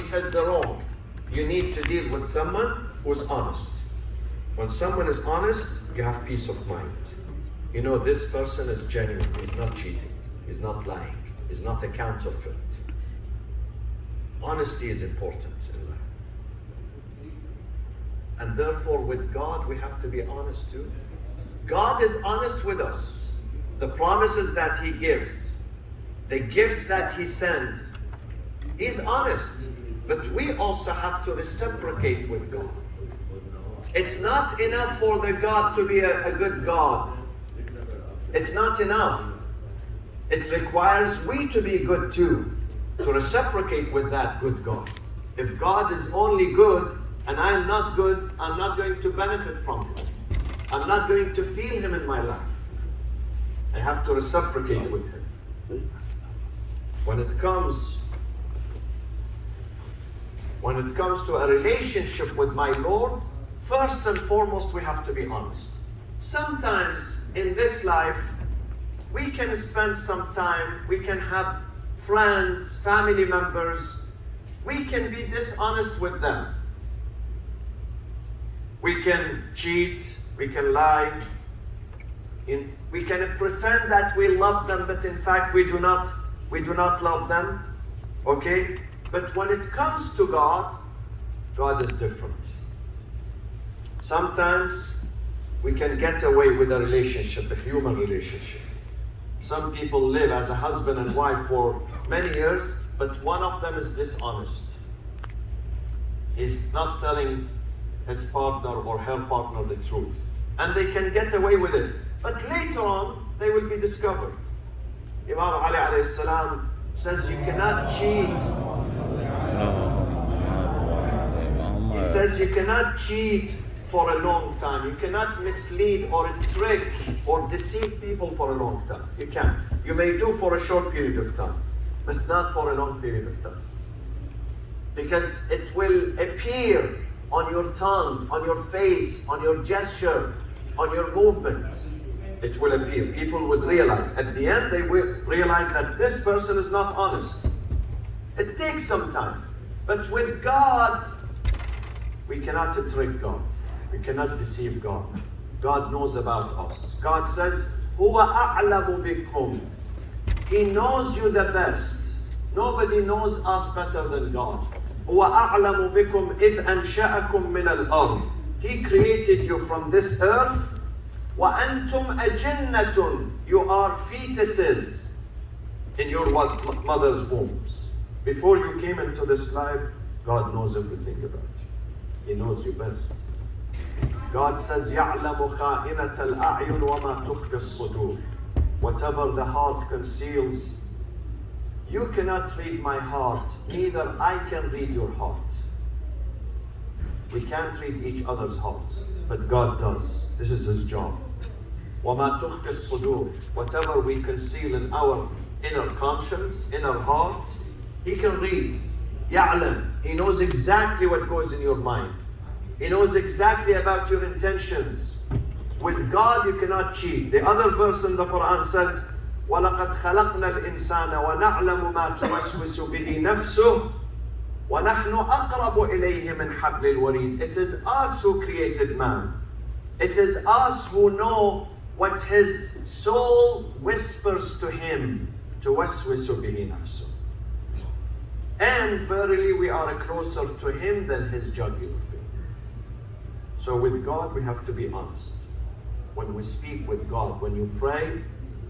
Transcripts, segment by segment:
says the wrong. You need to deal with someone who's honest. When someone is honest, you have peace of mind. You know this person is genuine. He's not cheating. He's not lying. He's not a counterfeit. Honesty is important in life. And therefore with God we have to be honest too. God is honest with us. The promises that He gives, the gifts that He sends, He's honest. But we also have to reciprocate with God. It's not enough for the God to be a good God. It's not enough. It requires we to be good too, to reciprocate with that good God. If God is only good and I'm not good, I'm not going to benefit from Him. I'm not going to feel Him in my life. I have to reciprocate with Him. When it comes to a relationship with my Lord, first and foremost we have to be honest. Sometimes in this life, we can spend some time, we can have friends, family members, we can be dishonest with them. We can cheat, we can lie, we can pretend that we love them, but in fact we do not love them. Okay? But when it comes to God, God is different. Sometimes we can get away with a relationship, a human relationship. Some people live as a husband and wife for many years, but one of them is dishonest. He's not telling his partner or her partner the truth. And they can get away with it. But later on, they will be discovered. Imam Ali alayhi salam says you cannot cheat. He says you cannot cheat for a long time. You cannot mislead or trick or deceive people for a long time. You can't. You may do for a short period of time, but not for a long period of time. Because it will appear on your tongue, on your face, on your gesture, on your movement. It will appear. People would realize. At the end, they will realize that this person is not honest. It takes some time. But with God, we cannot trick God. We cannot deceive God. God knows about us. God says, هُوَ أَعْلَمُ بِكُمْ. He knows you the best. Nobody knows us better than God. هُوَ أَعْلَمُ بِكُمْ إِذْ أَنْشَأَكُمْ مِنَ الْأَرْضِ. He created you from this earth. وَأَنْتُمْ أَجِنَّةٌ. You are fetuses in your mother's wombs. Before you came into this life, God knows everything about you. He knows you best. God says, يَعْلَمُ خَائِنَةَ الْأَعْيُنِ وَمَا تُخْفِي الصُّدُورِ. Whatever the heart conceals, you cannot read my heart, neither I can read your heart. We can't read each other's hearts, but God does. This is His job. وَمَا تُخْفِي الصُّدُورِ. Whatever we conceal in our inner conscience, inner heart, He can read. يَعْلَمُ. He knows exactly what goes in your mind. He knows exactly about your intentions. With God, you cannot cheat. The other verse in the Quran says, وَلَقَدْ خَلَقْنَا الْإِنسَانَ وَنَعْلَمُ مَا تُوَسْوِسُ بِهِ نَفْسُهُ وَنَحْنُ أَقْرَبُ إِلَيْهِ مِنْ حَبْلِ الْوَرِيدِ. It is us who created man. It is us who know what his soul whispers to him. تُوَسْوِسُ بِهِ نَفْسُهُ. And verily we are closer to Him than His jugular vein. So with God we have to be honest. When we speak with God, when you pray,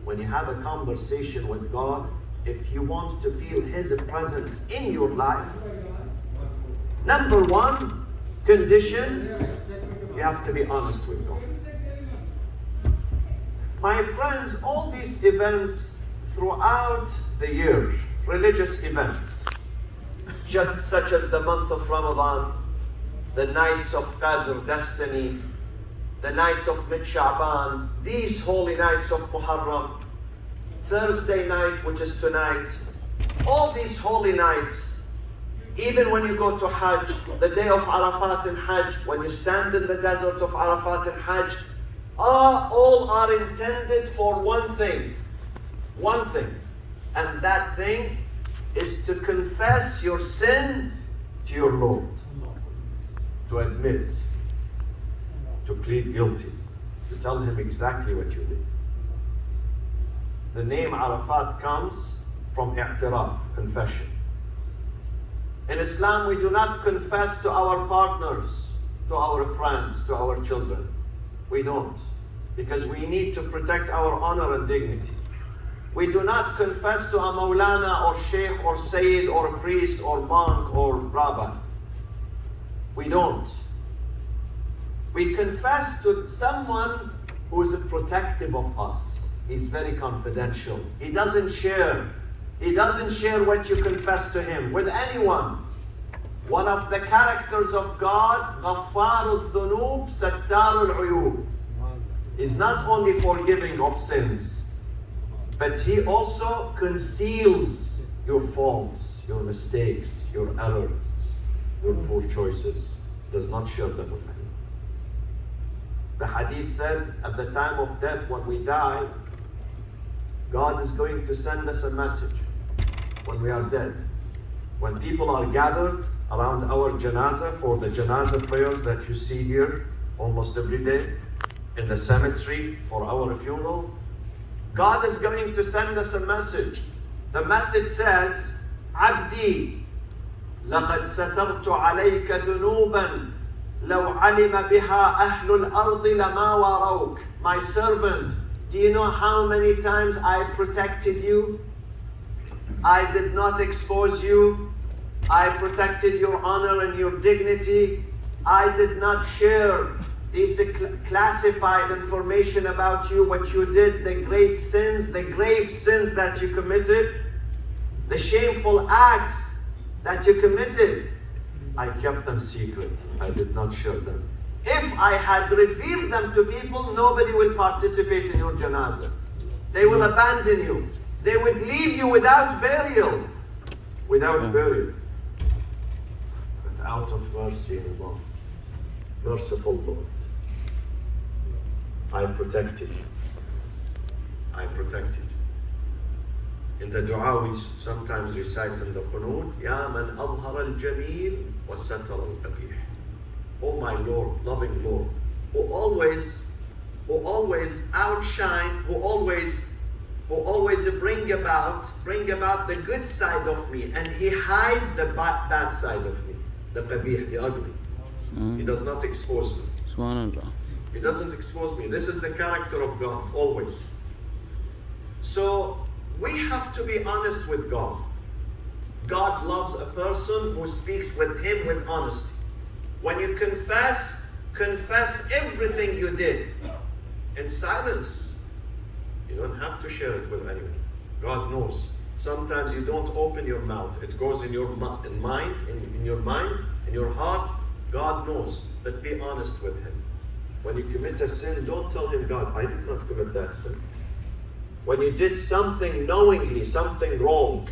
when you have a conversation with God, if you want to feel His presence in your life, number one condition, you have to be honest with God. My friends, all these events throughout the year, religious events, such as the month of Ramadan, the nights of Qadr, destiny, the night of Mid-Sha'ban, these holy nights of Muharram, Thursday night, which is tonight, all these holy nights, even when you go to Hajj, the day of Arafat in Hajj, when you stand in the desert of Arafat in Hajj, all are intended for one thing, and that thing is to confess your sin to your Lord, to admit, to plead guilty, to tell him exactly what you did. The name Arafat comes from i'tiraf, confession. In Islam, we do not confess to our partners, to our friends, to our children. We don't, because we need to protect our honor and dignity. We do not confess to a Maulana or Sheikh or Sayyid or a priest or monk or rabbi. We don't. We confess to someone who is protective of us. He's very confidential. He doesn't share. He doesn't share what you confess to him with anyone. One of the characters of God, غَفَّارُ الذُّنُوبِ سَتَّارُ الْعُيُوبِ, is not only forgiving of sins, but he also conceals your faults, your mistakes, your errors, your poor choices. Does not share them with anyone. The hadith says, at the time of death, when we die, God is going to send us a message when we are dead. When people are gathered around our janazah for the janazah prayers that you see here almost every day in the cemetery for our funeral, God is going to send us a message. The message says, عبدي لقد سترت عليك ذنوبا لو علم بها أهل الأرض لما وروك. My servant, do you know how many times I protected you? I did not expose you. I protected your honor and your dignity. I did not share this classified information about you, what you did, the great sins, the grave sins that you committed, the shameful acts that you committed. I kept them secret. I did not share them. If I had revealed them to people, nobody will participate in your janazah. They will abandon you. They would leave you without burial. Without burial. But out of mercy and love, merciful Lord, I protected you. I protected you. In the dua we sometimes recite in the qunut, Ya man adhara al-jameel wa satara al-qabih. Oh my Lord, loving Lord, who always outshine, who always bring about the good side of me, and he hides the bad side of me, the qabih, the ugly. He does not expose me. Subhanallah. He doesn't expose me. This is the character of God, always. So we have to be honest with God. God loves a person who speaks with him with honesty. When you confess everything you did in silence. You don't have to share it with anyone. God knows. Sometimes you don't open your mouth. It goes in your mind, in your heart. God knows. But be honest with him. When you commit a sin, don't tell him, God, I did not commit that sin. When you did something knowingly, something wrong,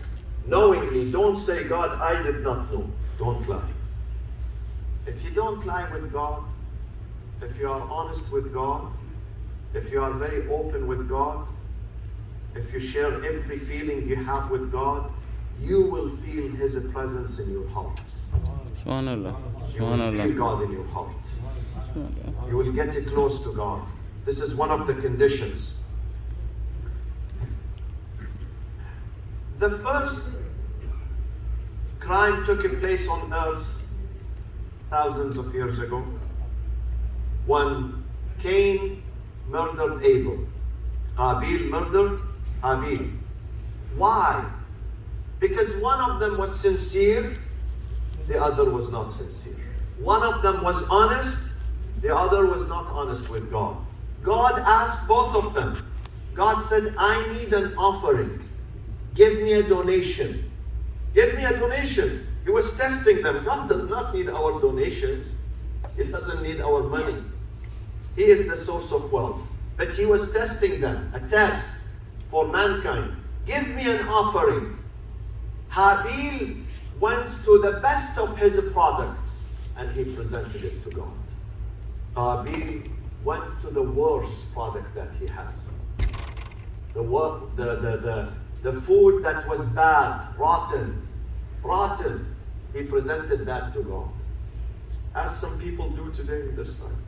knowingly, don't say, God, I did not know. Don't lie. If you don't lie with God, if you are honest with God, if you are very open with God, if you share every feeling you have with God, you will feel his presence in your heart. Subhanallah. You will feel God in your heart. You will get close to God. This is one of the conditions. The first crime took place on earth thousands of years ago when Cain murdered Abel. Qabil murdered Habil. Why? Because one of them was sincere, the other was not sincere. One of them was honest, the other was not honest with God. God asked both of them. God said, I need an offering. Give me a donation. Give me a donation. He was testing them. God does not need our donations. He doesn't need our money. He is the source of wealth. But he was testing them, a test for mankind. Give me an offering. Habil went to the best of his products and he presented it to God. Qabil went to the worst product that he has. The food that was bad, rotten. he presented that to God. As some people do today in this time.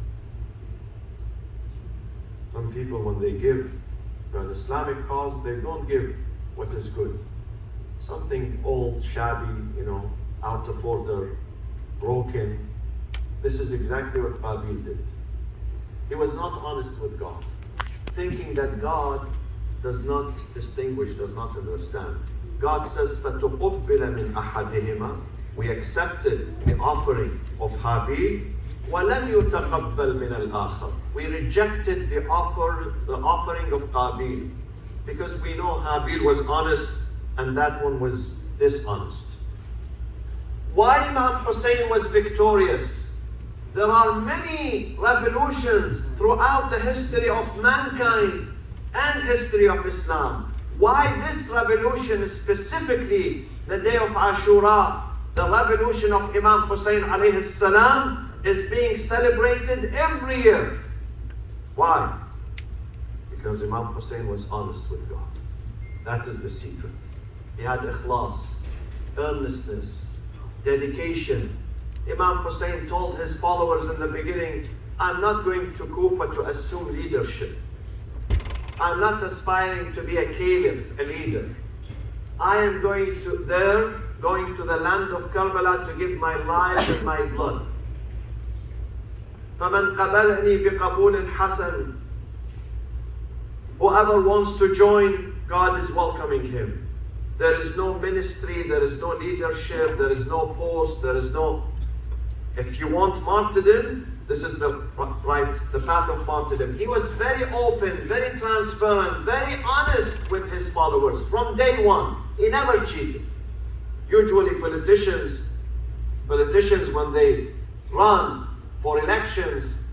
Some people, when they give to an Islamic cause, they don't give what is good. Something old, shabby, out of order, broken. This is exactly what Qabil did. He was not honest with God, thinking that God does not distinguish, does not understand. God says, فَتُقُبِّلَ مِنْ أَحَدِهِمَا, we accepted the offering of Habil, وَلَمْ يُتَقَبَّلْ مِنَ الْآخَرِ, we rejected the offering of Qabil, because we know Habil was honest and that one was dishonest. Why Imam Hussein was victorious? There are many revolutions throughout the history of mankind and history of Islam. Why this revolution, specifically the day of Ashura, the revolution of Imam Hussein alayhi salam, is being celebrated every year? Why? Because Imam Hussein was honest with God. That is the secret. He had ikhlas, earnestness, dedication. Imam Hussein told his followers in the beginning, I'm not going to Kufa to assume leadership. I'm not aspiring to be a caliph, a leader. I am going to the land of Karbala to give my life and my blood. فَمَنْ قَبَلْنِي بِقَبُولٍ حَسَنٍ, whoever wants to join, God is welcoming him. There is no ministry, there is no leadership, there is no post, there is no... If you want martyrdom, this is the path of martyrdom. He was very open, very transparent, very honest with his followers from day one. He never cheated. Usually politicians when they run for elections,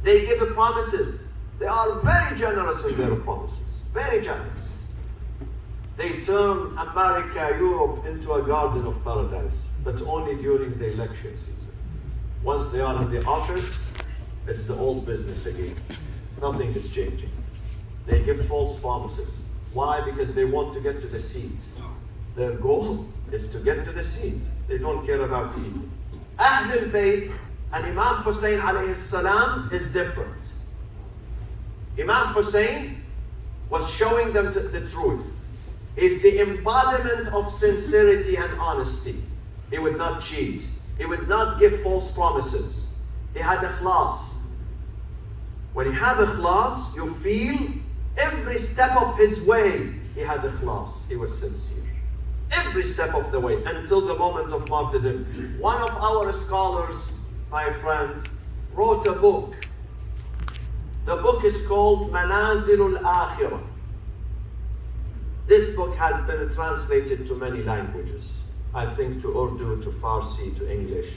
they give promises. They are very generous in their promises, very generous. They turn America, Europe into a garden of paradise, but only during the election season. Once they are in the office, it's the old business again. Nothing is changing. They give false promises. Why? Because they want to get to the seat. Their goal is to get to the seat. They don't care about people. Ahl-e-Bait and Imam Hussein alayhi salam is different. Imam Hussein was showing them the truth. He's the embodiment of sincerity and honesty. He would not cheat. He would not give false promises. He had ikhlas. When you have ikhlas, you feel every step of his way, he had ikhlas. He was sincere. Every step of the way, until the moment of martyrdom. One of our scholars, my friend, wrote a book. The book is called Manazilul Akhirah. This book has been translated to many languages. I think to Urdu, to Farsi, to English.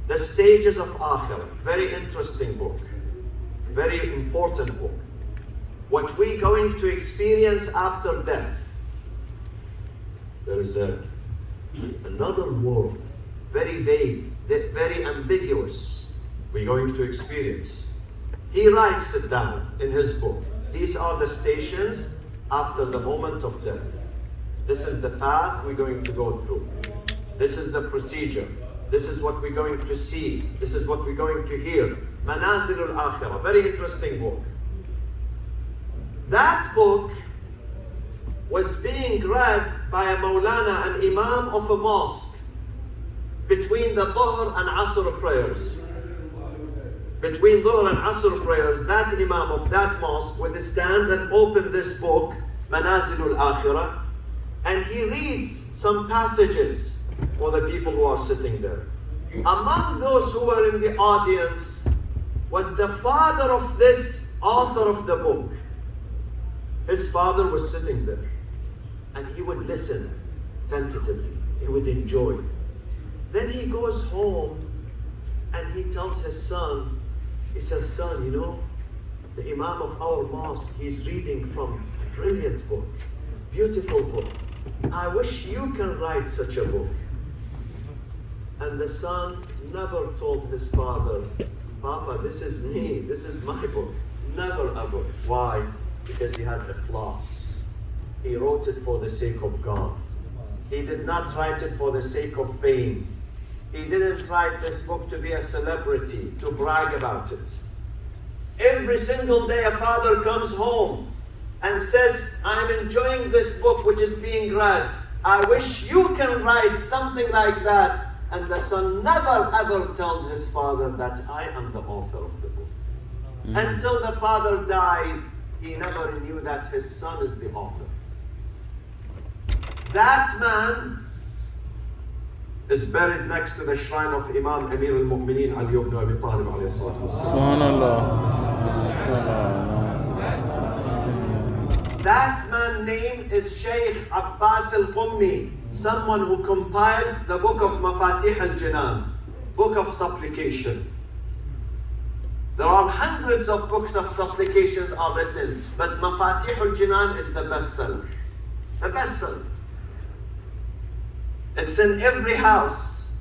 The Stages of Akhirah. Very interesting book. Very important book. What we're going to experience after death. There is another world, very vague, very ambiguous, we're going to experience. He writes it down in his book. These are the stations after the moment of death. This is the path we're going to go through. This is the procedure. This is what we're going to see. This is what we're going to hear. Manazilul Akhirah, very interesting book. That book was being read by a Maulana, an Imam of a mosque, between the Dhuhr and Asr prayers. Between Dhuhr and Asr prayers, that Imam of that mosque would stand and open this book, Manazilul Akhirah, and he reads some passages for the people who are sitting there. Among those who were in the audience was the father of this author of the book. His father was sitting there, and he would listen tentatively. He would enjoy. Then he goes home and he tells his son, he says, son, the Imam of our mosque, he's reading from a brilliant book, beautiful book. I wish you can write such a book. And the son never told his father, Papa, this is me, this is my book. Never ever. Why? Because he had ikhlas. He wrote it for the sake of God. He did not write it for the sake of fame. He didn't write this book to be a celebrity, to brag about it. Every single day a father comes home and says, I'm enjoying this book which is being read. I wish you can write something like that. And the son never ever tells his father that I am the author of the book. Until the father died, he never knew that his son is the author. That man is buried next to the shrine of Imam Amir al-Mu'mineen Ali ibn Abi Talib alayhi salatu wassalam. Subhanallah. That man's name is Shaykh Abbas al-Qummi, someone who compiled the book of Mafatih al-Jinan, book of supplication. There are hundreds of books of supplications are written, but Mafatih al-Jinan is the bestseller. The bestseller. It's in every house,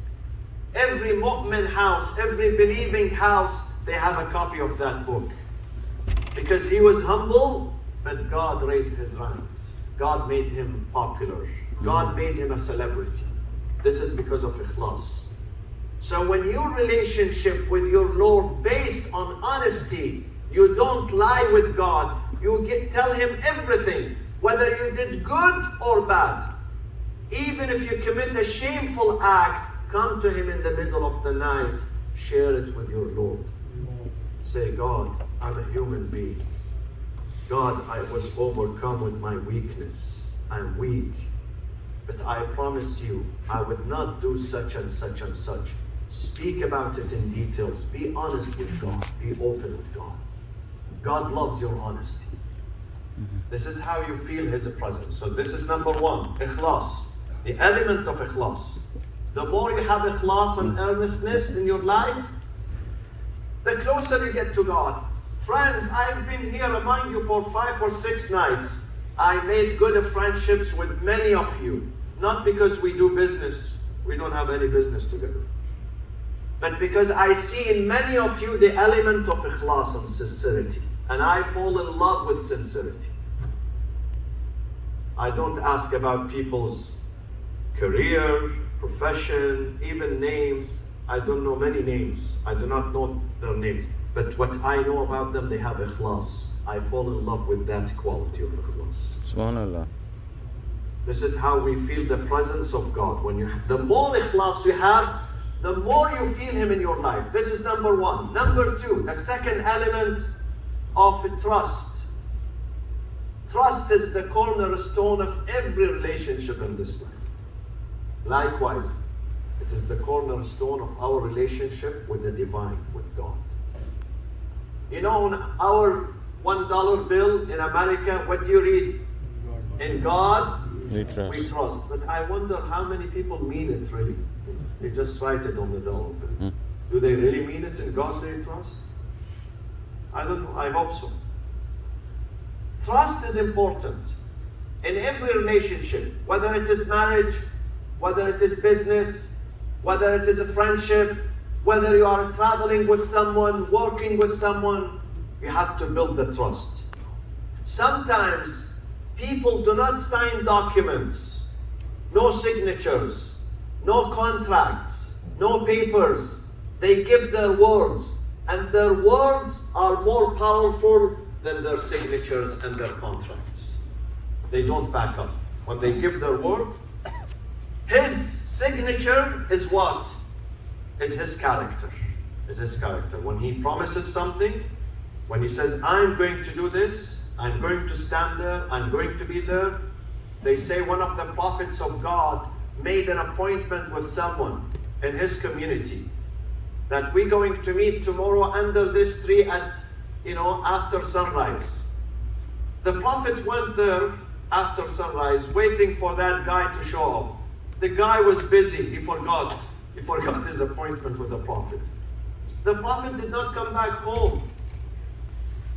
every mu'min house, every believing house, they have a copy of that book. Because he was humble, but God raised his ranks. God made him popular. God made him a celebrity. This is because of ikhlas. So when your relationship with your Lord based on honesty, you don't lie with God, you tell him everything, whether you did good or bad. Even if you commit a shameful act, come to him in the middle of the night, share it with your Lord. Say, God, I'm a human being. God, I was overcome with my weakness. I'm weak. But I promise you, I would not do such and such and such. Speak about it in details. Be honest with God. Be open with God. God loves your honesty. This is how you feel his presence. So this is number one, ikhlas. The element of ikhlas. The more you have ikhlas and earnestness in your life, the closer you get to God. Friends, I've been here among you for 5 or 6 nights. I made good friendships with many of you. Not because we do business. We don't have any business together. But because I see in many of you the element of ikhlas and sincerity. And I fall in love with sincerity. I don't ask about people's career, profession, even names. I don't know many names. I do not know their names. But what I know about them, they have ikhlas. I fall in love with that quality of ikhlas. Subhanallah. This is how we feel the presence of God. The more ikhlas you have, the more you feel him in your life. This is number one. Number two, the second element of trust. Trust is the cornerstone of every relationship in this life. Likewise, it is the cornerstone of our relationship with the divine, with God. You know, on our $1 bill in America, what do you read? In God we trust. But I wonder how many people mean it really. They just write it on the dollar bill. Do they really mean it? In God they trust? I don't know. I hope so. Trust is important in every relationship, whether it is marriage, whether it is business, whether it is a friendship, whether you are traveling with someone, working with someone, you have to build the trust. Sometimes people do not sign documents, no signatures, no contracts, no papers. They give their words, and their words are more powerful than their signatures and their contracts. They don't back up. When they give their word, his signature is what? Is his character. Is his character. When he promises something, when he says, I'm going to do this, I'm going to stand there, I'm going to be there. They say one of the prophets of God made an appointment with someone in his community that we're going to meet tomorrow under this tree at, after sunrise. The prophet went there after sunrise, waiting for that guy to show up. The guy was busy, he forgot his appointment with the prophet. The prophet did not come back home.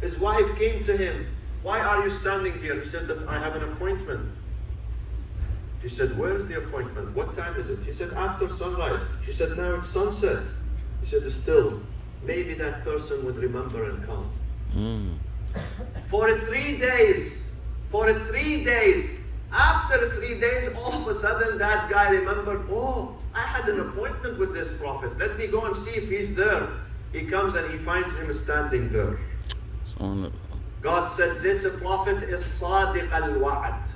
His wife came to him. Why are you standing here? He said that I have an appointment. She said, where's the appointment? What time is it? He said, after sunrise. She said, now it's sunset. He said, still, maybe that person would remember and come. For 3 days, After 3 days, all of a sudden that guy remembered, oh, I had an appointment with this prophet. Let me go and see if he's there. He comes and he finds him standing there. God said, this prophet is Sadiq al-Wa'ad.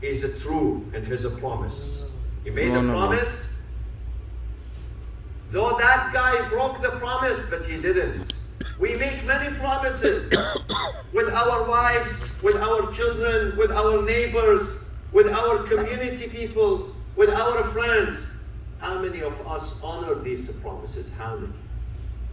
He's true in his promise. He made a promise. Though that guy broke the promise, but he didn't. We make many promises with our wives, with our children, with our neighbors, with our community people, with our friends. How many of us honor these promises? How many?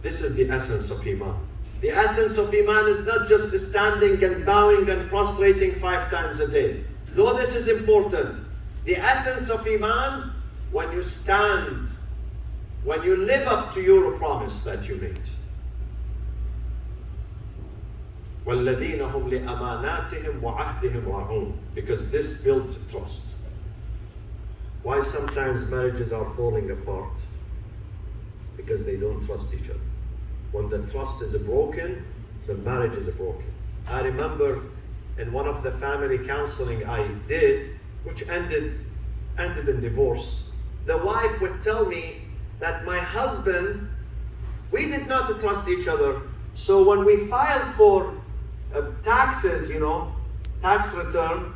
This is the essence of Iman. The essence of Iman is not just standing and bowing and prostrating 5 times a day. Though this is important, the essence of Iman, when you stand, when you live up to your promise that you made. وَالَّذِينَ هُمْ لِأَمَانَاتِهِمْ وَعَهْدِهِمْ رَاعُونَ. Because this builds trust. Why sometimes marriages are falling apart? Because they don't trust each other. When the trust is broken, the marriage is broken. I remember in one of the family counseling I did, which ended in divorce, the wife would tell me that my husband, we did not trust each other. So when we filed for taxes, tax return,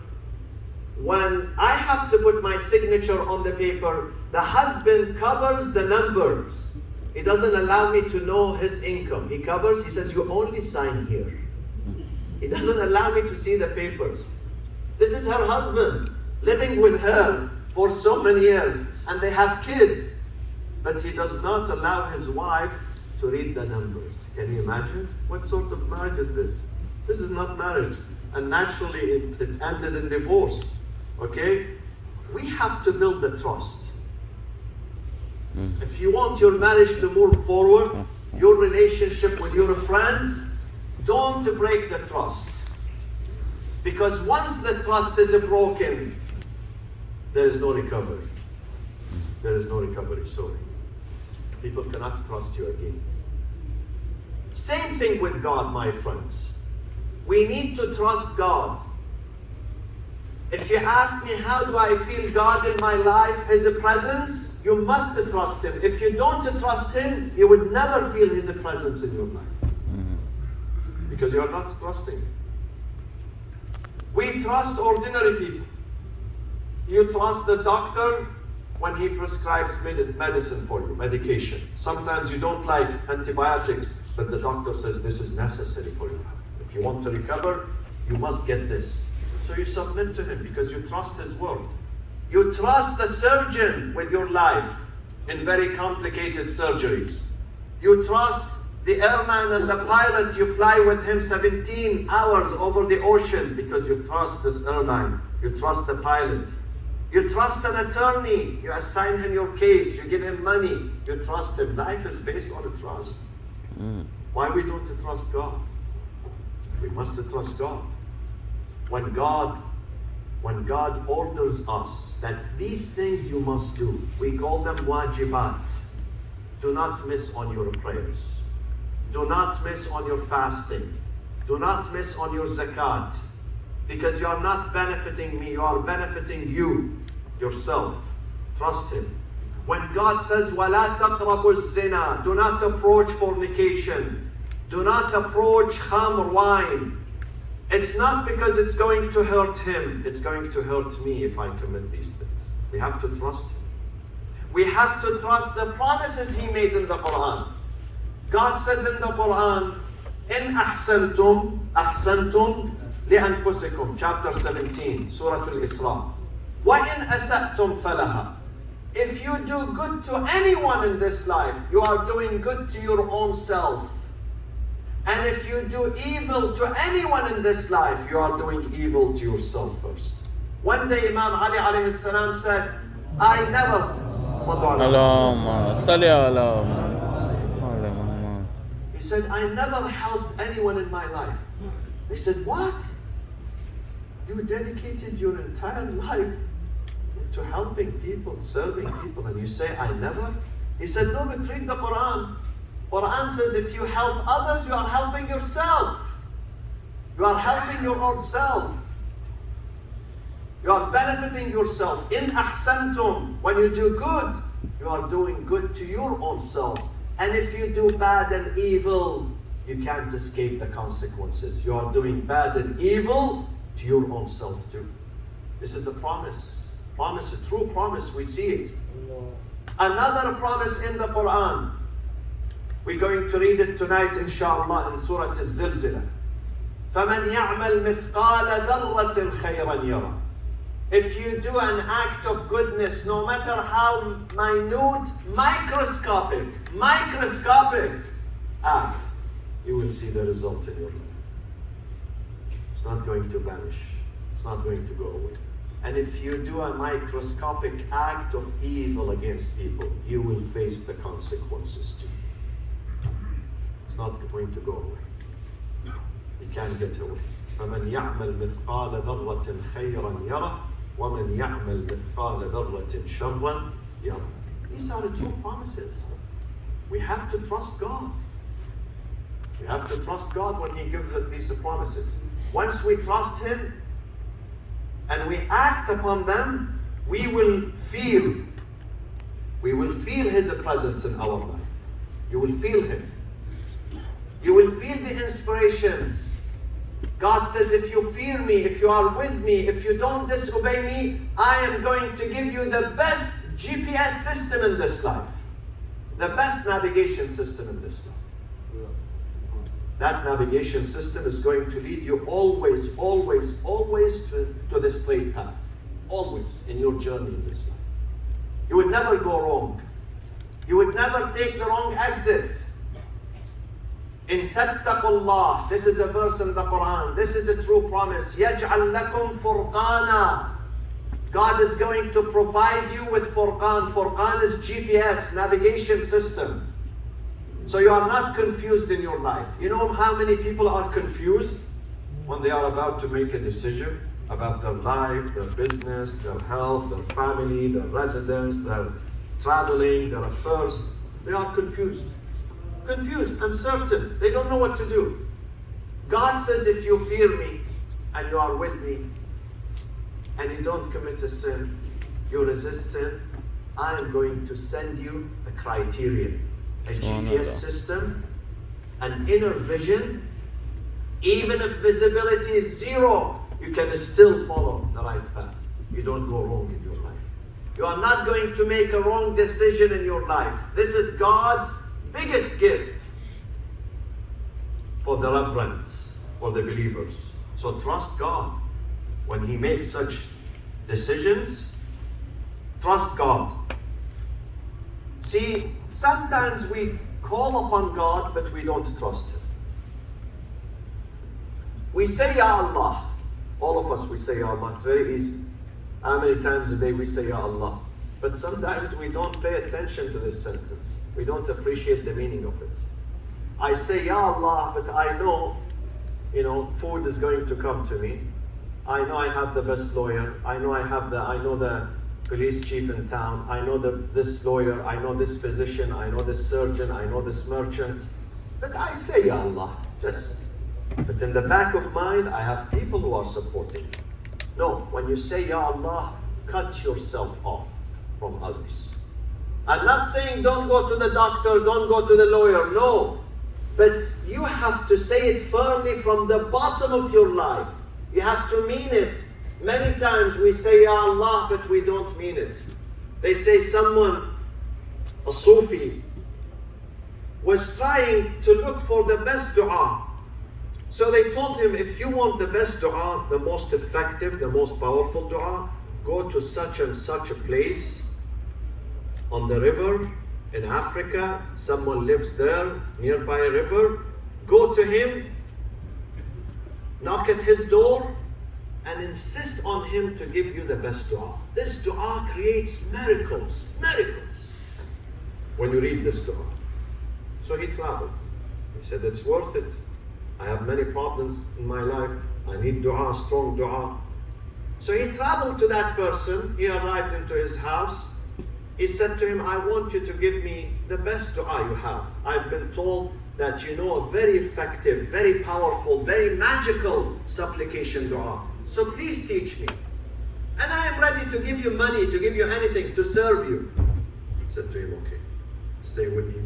when I have to put my signature on the paper, the husband covers the numbers. He doesn't allow me to know his income. He covers, he says, you only sign here. He doesn't allow me to see the papers. This is her husband, living with her for so many years, and they have kids. But he does not allow his wife to read the numbers. Can you imagine? What sort of marriage is this? This is not marriage. And naturally it ended in divorce. Okay? We have to build the trust. If you want your marriage to move forward, your relationship with your friends, don't break the trust. Because once the trust is broken, there is no recovery. There is no recovery, sorry. People cannot trust you again. Same thing with God, my friends. We need to trust God. If you ask me, how do I feel God in my life, His presence, you must trust Him. If you don't trust Him, you would never feel His presence in your life. Because you are not trusting Him. We trust ordinary people. You trust the doctor when he prescribes medicine for you, medication. Sometimes you don't like antibiotics, but the doctor says this is necessary for you. If you want to recover, you must get this. So you submit to him because you trust his word. You trust the surgeon with your life in very complicated surgeries. You trust the airline and the pilot, you fly with him 17 hours over the ocean because you trust this airline. You trust the pilot. You trust an attorney. You assign him your case. You give him money. You trust him. Life is based on trust. Why we don't trust God? We must trust God. When God orders us that these things you must do, we call them wajibat. Do not miss on your prayers. Do not miss on your fasting. Do not miss on your zakat. Because you are not benefiting me, you are benefiting you, yourself. Trust Him. When God says, وَلَا تَقْرَبُوا الزِّنَا, do not approach fornication. Do not approach khamr, wine. It's not because it's going to hurt Him. It's going to hurt me if I commit these things. We have to trust Him. We have to trust the promises He made in the Quran. God says in the Quran, إِنْ أَحْسَنْتُمْ لِأَنفُسِكُمْ, chapter 17, Surah Al-Isra. وَإِنْ أَسَأْتُمْ فَلَهَا. If you do good to anyone in this life, you are doing good to your own self. And if you do evil to anyone in this life, you are doing evil to yourself first. One day Imam Ali alayhi salam said, I never... He said, I never helped anyone in my life. They said, what? You dedicated your entire life to helping people, serving people, and you say, I never? He said, no, but read the Quran. Quran says, if you help others, you are helping yourself. You are helping your own self. You are benefiting yourself. In ahsantum, when you do good, you are doing good to your own selves. And if you do bad and evil, you can't escape the consequences. You are doing bad and evil to your own self too. This is a promise. Promise, a true promise. We see it. Another promise in the Quran. We're going to read it tonight, inshallah, in Surah Al-Zilzilah. فَمَنْ يَعْمَلْ مِثْقَالَ ذَرَّةٍ خَيْرًا يَرَى. If you do an act of goodness, no matter how minute, microscopic act, you will see the result in your life. It's not going to vanish. It's not going to go away. And if you do a microscopic act of evil against people, you will face the consequences too. It's not going to go away. You can't get away. فَمَنْ يَعْمَلْ مِثْقَالَ ذَرَّةٍ خَيْرًا يَرَهُ وَمَنْ يَعْمَلْ مِثْقَالَ ذَرَّةٍ شَرًّا يَرَهُ. These are the true promises. We have to trust God. We have to trust God when He gives us these promises. Once we trust Him and we act upon them, we will feel His presence in our life. You will feel Him. You will feel the inspirations. God says, if you fear me, if you are with me, if you don't disobey me, I am going to give you the best GPS system in this life. The best navigation system in this life. That navigation system is going to lead you always to the straight path. Always in your journey in this life. You would never go wrong. You would never take the wrong exit. In tattaqullah, this is a verse in the Quran. This is a true promise. يَجْعَلْ لَكُمْ فُرْقَانًا. God is going to provide you with Furqan. Furqan is GPS, navigation system. So you are not confused in your life. You know how many people are confused when they are about to make a decision about their life, their business, their health, their family, their residence, their traveling, their affairs. They are confused. Confused, uncertain. They don't know what to do. God says, if you fear me and you are with me and you don't commit a sin, you resist sin, I am going to send you a criterion, a GPS system, an inner vision. Even if visibility is zero, you can still follow the right path. You don't go wrong in your life. You are not going to make a wrong decision in your life. This is God's biggest gift for the reverents, for the believers. So trust God when He makes such decisions. Trust God. See, sometimes we call upon God, but we don't trust Him. We say, Ya Allah. All of us, we say, Ya Allah. It's very easy. How many times a day we say, Ya Allah? But sometimes we don't pay attention to this sentence. We don't appreciate the meaning of it. I say, Ya Allah, but I know, food is going to come to me. I know I have the best lawyer. I know the police chief in town. I know this lawyer. I know this physician. I know this surgeon. I know this merchant. But I say, Ya Allah, but in the back of mind, I have people who are supporting me. No, when you say, Ya Allah, cut yourself off from others. I'm not saying don't go to the doctor, don't go to the lawyer, no. But you have to say it firmly from the bottom of your life. You have to mean it. Many times we say, Ya Allah, but we don't mean it. They say someone, a Sufi, was trying to look for the best dua. So they told him, if you want the best dua, the most effective, the most powerful dua, go to such and such a place on the river in Africa. Someone lives there, nearby a river. Go to him, knock at his door, and insist on him to give you the best dua. This dua creates miracles, when you read this dua. So he traveled. He said, it's worth it. I have many problems in my life. I need dua, strong dua. So he traveled to that person. He arrived into his house. He said to him, I want you to give me the best dua you have. I've been told that you know a very effective, very powerful, very magical supplication dua. So please teach me. and I am ready to give you money, to give you anything, to serve you. He said to him, okay, stay with me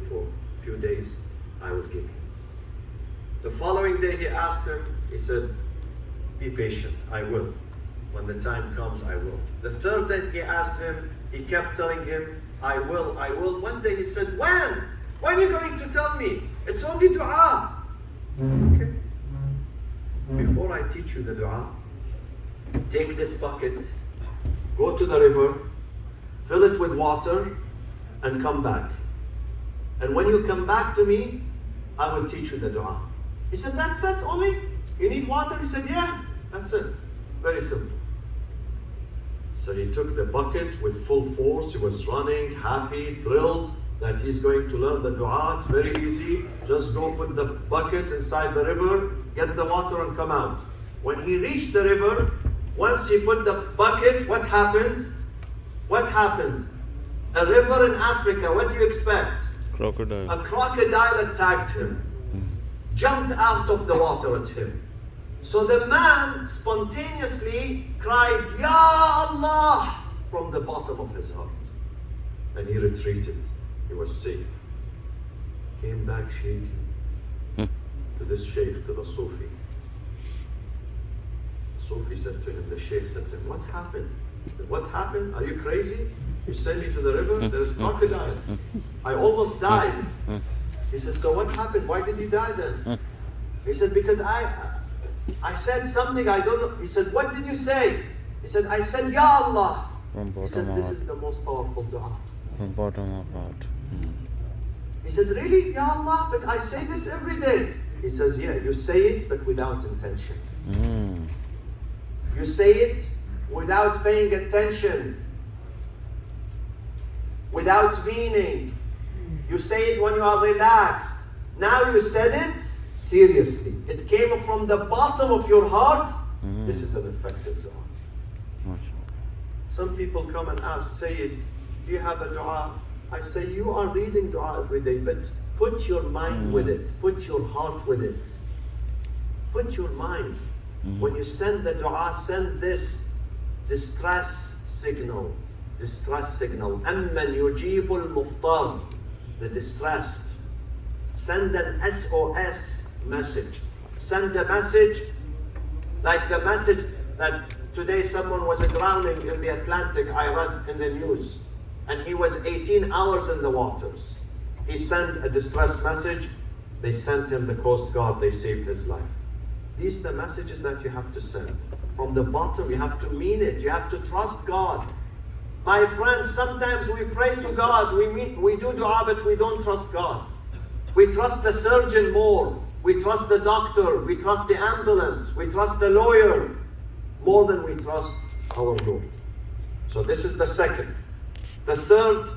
for a few days, I will give you. The following day he asked him, he said, be patient, I will. When the time comes, I will. The third day he asked him, he kept telling him, I will, I will. One day he said, when? When are you going to tell me? It's only dua. Okay. Before I teach you the dua, take this bucket, go to the river, fill it with water, and come back. And when you come back to me, I will teach you the dua. He said, that's it only? You need water? He said, yeah, that's it. Very simple. So he took the bucket with full force. He was running, happy, thrilled that he's going to learn the dua. It's very easy. Just go put the bucket inside the river, get the water and come out. When he reached the river, once he put the bucket, what happened? What happened? A river in Africa, what do you expect? Crocodile. A crocodile attacked him, jumped out of the water at him. So the man spontaneously cried, Ya Allah, from the bottom of his heart. And he retreated. He was safe. Came back shaking to this sheikh, to the Sufi. Sufi said to him, the sheikh said to him, what happened? What happened? Are you crazy? You sent me to the river? There is crocodile. I almost died. He said, so what happened? Why did you die then? He said, because I said something, I don't know. He said, what did you say? He said, I said, Ya Allah. He said, this is the most powerful dua. From bottom of heart. He said, really? Ya Allah, but I say this every day. He says, yeah, you say it, but without intention. You say it without paying attention, without meaning. You say it when you are relaxed. Now you said it seriously. It came from the bottom of your heart. This is an effective dua. Some people come and ask, say it, do you have a dua? I say, you are reading dua every day, but put your mind with it. Put your heart with it. Put your mind. When you send the dua, send this distress signal. Distress signal. أَمَّنْ يُجِيبُ الْمُفْطَرِ, the distressed. Send an SOS message. Send a message like the message that today someone was drowning in the Atlantic, I read in the news. And he was 18 hours in the waters. He sent a distress message. They sent him the Coast Guard. They saved his life. These are the messages that you have to send. From the bottom, you have to mean it. You have to trust God. My friends, sometimes we pray to God. We do dua, but we don't trust God. We trust the surgeon more. We trust the doctor. We trust the ambulance. We trust the lawyer more than we trust our Lord. So this is the second. The third